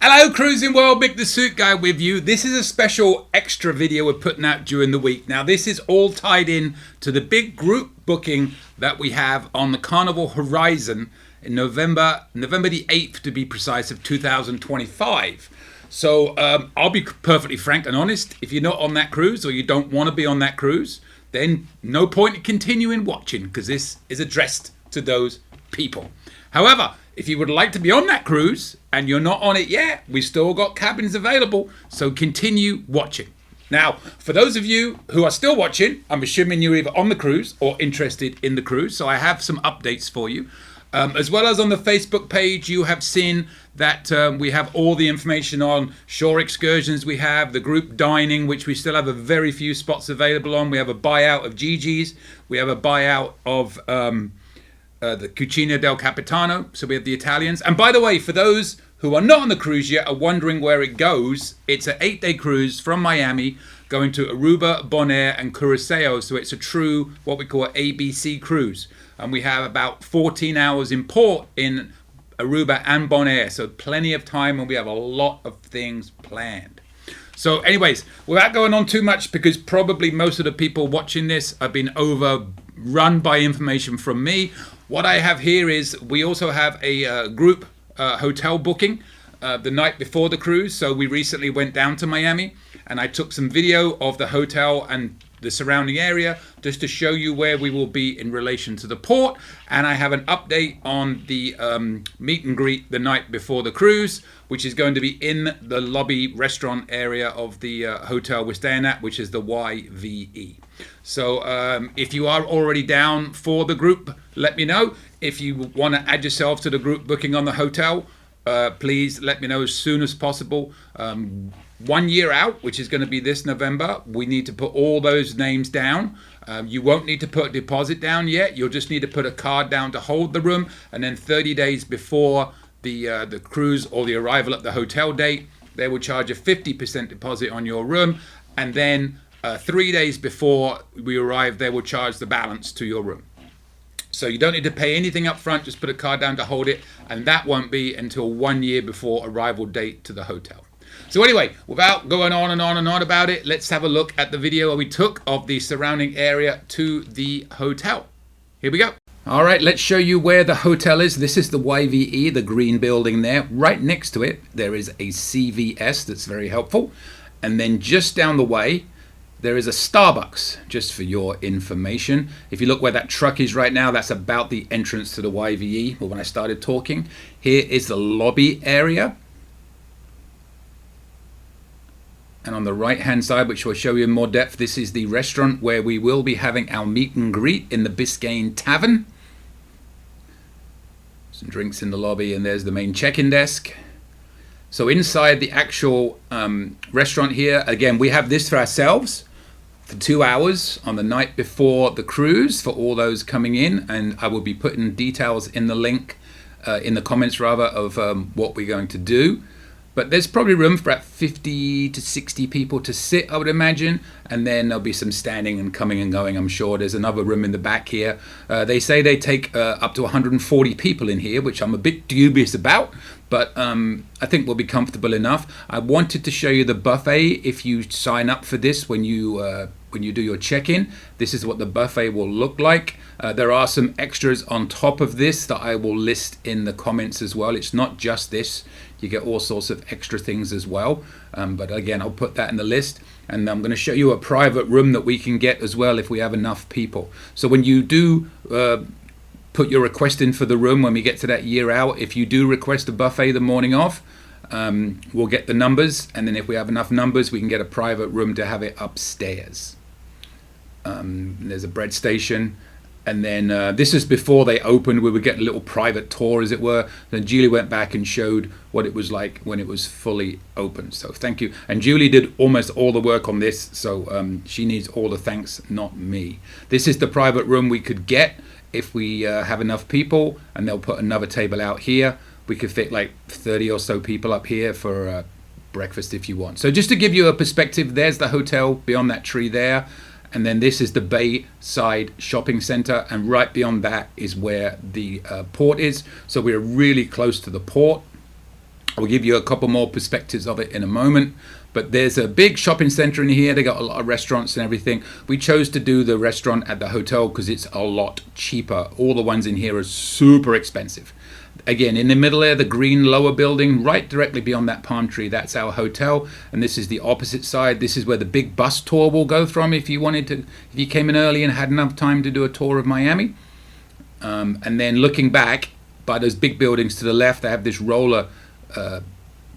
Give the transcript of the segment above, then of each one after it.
Hello Cruising World, Mick the Suit Guy with you. This is a special extra video we're putting out during the week. Now this is all tied in to the big group booking that we have on the Carnival Horizon in November the 8th to be precise of 2025. So I'll be perfectly frank and honest, if you're not on that cruise or you don't want to be on that cruise, then no point in continuing watching because this is addressed to those people. However, if you would like to be on that cruise and you're not on it yet, we still got cabins available, so continue watching. Now, for those of you who are still watching, I'm assuming you're either on the cruise or interested in the cruise, so I have some updates for you. As well as on the Facebook page, you have seen that we have all the information on shore excursions we have, the group dining, which we still have a very few spots available on. We have a buyout of Gigi's. We have a buyout of the Cucina del Capitano, so we have the Italians. And by the way, for those who are not on the cruise yet, are wondering where it goes, it's an 8-day cruise from Miami going to Aruba, Bonaire and Curacao, so it's a true what we call an ABC cruise. And we have about 14 hours in port in Aruba and Bonaire, so plenty of time, and we have a lot of things planned. So anyways, without going on too much, because probably most of the people watching this have been overrun by information from me, what I have here is we also have a group hotel booking the night before the cruise. So we recently went down to Miami and I took some video of the hotel and the surrounding area just to show you where we will be in relation to the port. And I have an update on the meet and greet the night before the cruise, which is going to be in the lobby restaurant area of the hotel we're staying at, which is the YVE. So if you are already down for the group, let me know. If you want to add yourself to the group booking on the hotel, please let me know as soon as possible. 1 year out, which is going to be this November, we need to put all those names down. You won't need to put a deposit down yet. You'll just need to put a card down to hold the room, and then 30 days before the cruise or the arrival at the hotel date, they will charge a 50% deposit on your room, and then 3 days before we arrive, they will charge the balance to your room. So you don't need to pay anything up front, just put a card down to hold it, and that won't be until 1 year before arrival date to the hotel. So anyway, without going on and on and on about it, let's have a look at the video we took of the surrounding area to the hotel. Here we go. All right, let's show you where the hotel is. This is the YVE, the green building there. Right next to it, there is a CVS that's very helpful. And then just down the way, there is a Starbucks, just for your information. If you look where that truck is right now, that's about the entrance to the YVE, or when I started talking. Here is the lobby area. And on the right hand side, which will show you in more depth, this is the restaurant where we will be having our meet and greet in the Biscayne Tavern. Some drinks in the lobby, and there's the main check-in desk. So inside the actual restaurant here, again, we have this for ourselves for 2 hours on the night before the cruise for all those coming in, and I will be putting details in the link, in the comments rather, of what we're going to do. But there's probably room for about 50 to 60 people to sit, I would imagine. And then there'll be some standing and coming and going, I'm sure. There's another room in the back here. They say they take up to 140 people in here, which I'm a bit dubious about. But I think we'll be comfortable enough. I wanted to show you the buffet if you sign up for this when you do your check-in. This is what the buffet will look like. There are some extras on top of this that I will list in the comments as well. It's not just this. You get all sorts of extra things as well. But again, I'll put that in the list. And I'm going to show you a private room that we can get as well if we have enough people. So when you do put your request in for the room, when we get to that year out, if you do request a buffet the morning of, we'll get the numbers. And then if we have enough numbers, we can get a private room to have it upstairs. There's a bread station. And then this is before they opened. We would get a little private tour, as it were. Then Julie went back and showed what it was like when it was fully open. So thank you. And Julie did almost all the work on this, so she needs all the thanks, not me. This is the private room we could get if we have enough people, and they'll put another table out here. We could fit like 30 or so people up here for breakfast if you want. So just to give you a perspective, there's the hotel beyond that tree there. And then this is the Bayside Shopping Center, and right beyond that is where the port is. So we're really close to the port. I'll give you a couple more perspectives of it in a moment. But there's a big shopping center in here. They got a lot of restaurants and everything. We chose to do the restaurant at the hotel because it's a lot cheaper. All the ones in here are super expensive. Again, in the middle there, the green lower building, right directly beyond that palm tree, that's our hotel. And this is the opposite side. This is where the big bus tour will go from if you wanted to, if you came in early and had enough time to do a tour of Miami. And then looking back by those big buildings to the left, they have this roller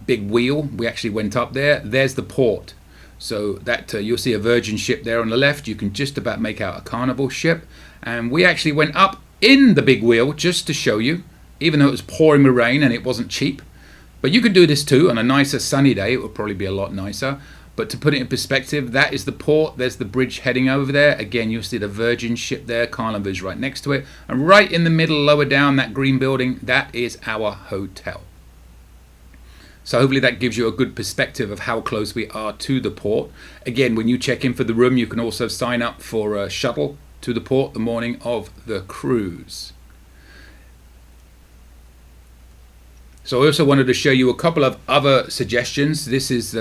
big wheel. We actually went up there. There's the port. So that you'll see a Virgin ship there on the left. You can just about make out a Carnival ship. And we actually went up in the big wheel just to show you, even though it was pouring with rain and it wasn't cheap. But you could do this too on a nicer sunny day. It would probably be a lot nicer. But to put it in perspective, that is the port. There's the bridge heading over there. Again, you'll see the Virgin ship there. Carnival is right next to it. And right in the middle, lower down, that green building, that is our hotel. So hopefully that gives you a good perspective of how close we are to the port. Again, when you check in for the room, you can also sign up for a shuttle to the port the morning of the cruise. So I also wanted to show you a couple of other suggestions. This is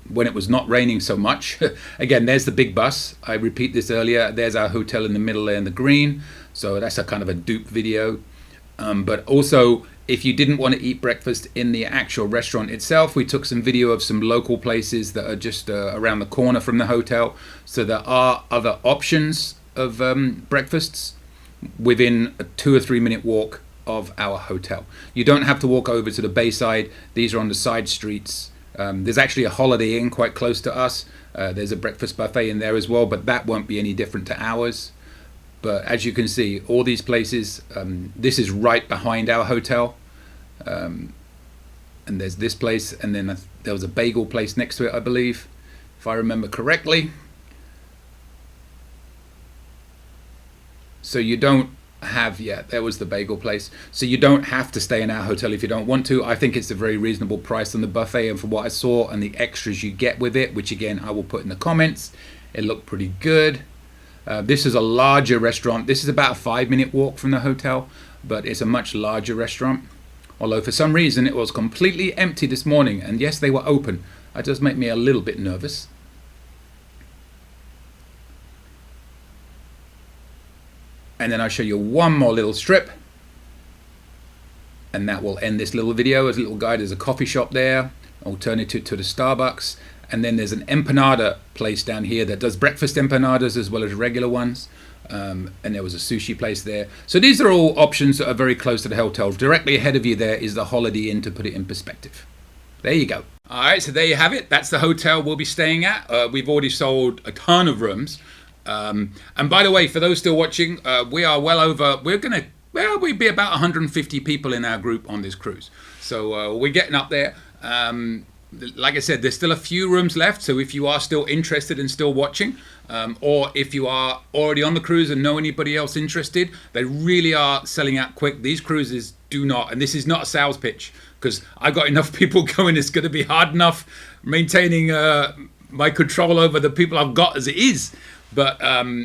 when it was not raining so much. Again, there's the big bus. I repeat this earlier. There's our hotel in the middle there in the green. So that's a kind of a dupe video. But also, if you didn't want to eat breakfast in the actual restaurant itself, we took some video of some local places that are just around the corner from the hotel. So there are other options of breakfasts within a 2 or 3 minute walk of our hotel. You don't have to walk over to the Bayside. These are on the side streets. There's actually a Holiday Inn quite close to us. There's a breakfast buffet in there as well, but that won't be any different to ours. But as you can see, all these places, this is right behind our hotel. And there's this place, and then there was a bagel place next to it, I believe, if I remember correctly. So you don't have, yeah, there was the bagel place. So you don't have to stay in our hotel if you don't want to. I think it's a very reasonable price on the buffet, and for what I saw and the extras you get with it, which again I will put in the comments, it looked pretty good. This is a larger restaurant. This is about a 5 minute walk from the hotel, but it's a much larger restaurant. Although for some reason it was completely empty this morning, and yes, they were open. That does make me a little bit nervous. And then I'll show you one more little strip, and that will end this little video. As a little guide, there's a coffee shop there, alternative to the Starbucks. And then there's an empanada place down here that does breakfast empanadas as well as regular ones. And there was a sushi place there. So these are all options that are very close to the hotel. Directly ahead of you there is the Holiday Inn, to put it in perspective. There you go. All right, so there you have it. That's the hotel we'll be staying at. We've already sold a ton of rooms. And by the way, for those still watching, we are well over, we'd be about 150 people in our group on this cruise. So we're getting up there. Like I said, there's still a few rooms left, so if you are still interested and still watching, or if you are already on the cruise and know anybody else interested, they really are selling out quick. These cruises do not, and this is not a sales pitch, because I've got enough people going, it's going to be hard enough maintaining my control over the people I've got as it is. But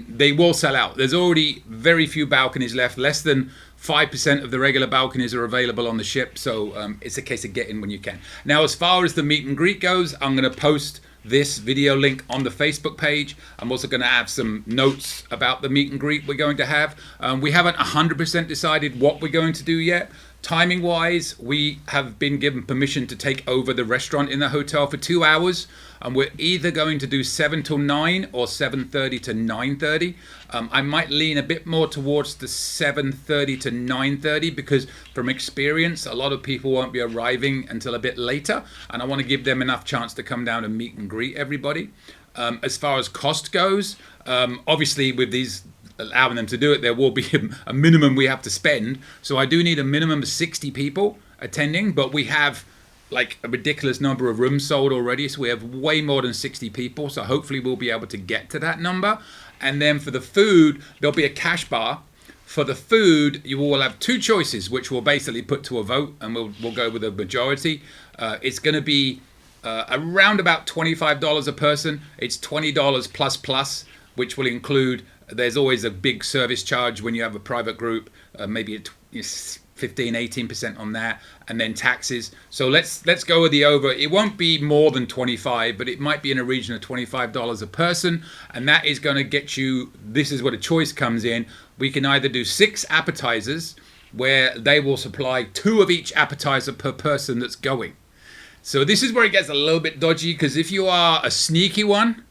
they will sell out. There's already very few balconies left. Less than 5% of the regular balconies are available on the ship. So it's a case of get in when you can. Now, as far as the meet and greet goes, I'm going to post this video link on the Facebook page. I'm also going to have some notes about the meet and greet we're going to have. We haven't 100% decided what we're going to do yet. Timing wise, we have been given permission to take over the restaurant in the hotel for 2 hours, and we're either going to do 7 till 9 or 7:30 to 9:30. I might lean a bit more towards the 7:30 to 9:30 because from experience a lot of people won't be arriving until a bit later, and I want to give them enough chance to come down and meet and greet everybody. As far as cost goes, obviously with these allowing them to do it, there will be a minimum we have to spend. So I do need a minimum of 60 people attending, but we have like a ridiculous number of rooms sold already. So we have way more than 60 people. So hopefully we'll be able to get to that number. And then for the food, there'll be a cash bar. For the food, you will have two choices, which we'll basically put to a vote, and we'll go with a majority. It's going to be around about $25 a person. It's $20 plus, which will include, there's always a big service charge when you have a private group, maybe $15 15, 18% on that, and then taxes. So let's go with the over. It won't be more than 25, but it might be in a region of $25 a person, and that is going to get you, this is where the choice comes in. We can either do 6 appetizers where they will supply 2 of each appetizer per person that's going. So this is where it gets a little bit dodgy, because if you are a sneaky one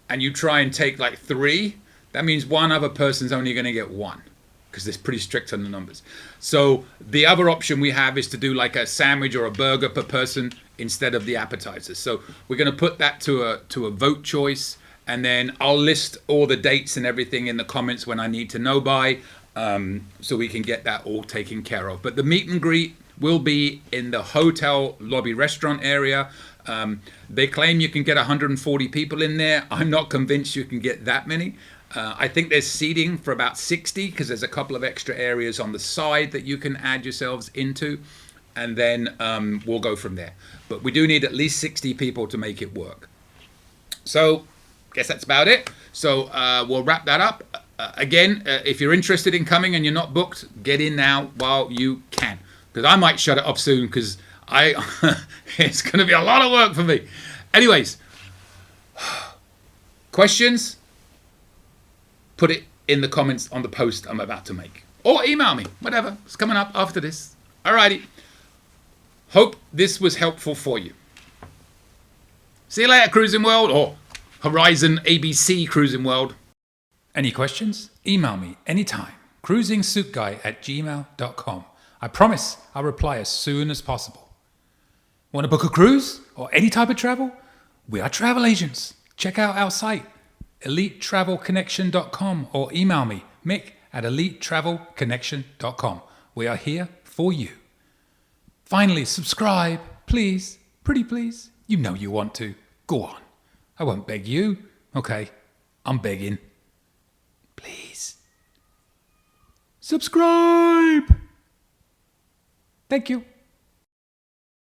and you try and take like 3, that means one other person's only going to get 1, because it's pretty strict on the numbers. So the other option we have is to do like a sandwich or a burger per person instead of the appetizers. So we're going to put that to a vote choice, and then I'll list all the dates and everything in the comments when I need to know by, so we can get that all taken care of. But the meet and greet will be in the hotel lobby restaurant area. They claim you can get 140 people in there. I'm not convinced you can get that many. I think there's seating for about 60, because there's a couple of extra areas on the side that you can add yourselves into, and then we'll go from there. But we do need at least 60 people to make it work. So I guess that's about it. So we'll wrap that up. Again, if you're interested in coming and you're not booked, get in now while you can, because I might shut it off soon, because it's going to be a lot of work for me. Anyways, questions? Put it in the comments on the post I'm about to make. Or email me, whatever. It's coming up after this. Alrighty. Hope this was helpful for you. See you later, Cruising World, or Horizon ABC Cruising World. Any questions? Email me anytime. cruisingsuitguy@gmail.com. I promise I'll reply as soon as possible. Want to book a cruise or any type of travel? We are travel agents. Check out our site, elitetravelconnection.com, or email me, mick@elitetravelconnection.com. We are here for you. Finally, subscribe, please. Pretty please. You know you want to. Go on. I won't beg you. Okay, I'm begging. Please. Subscribe. Thank you.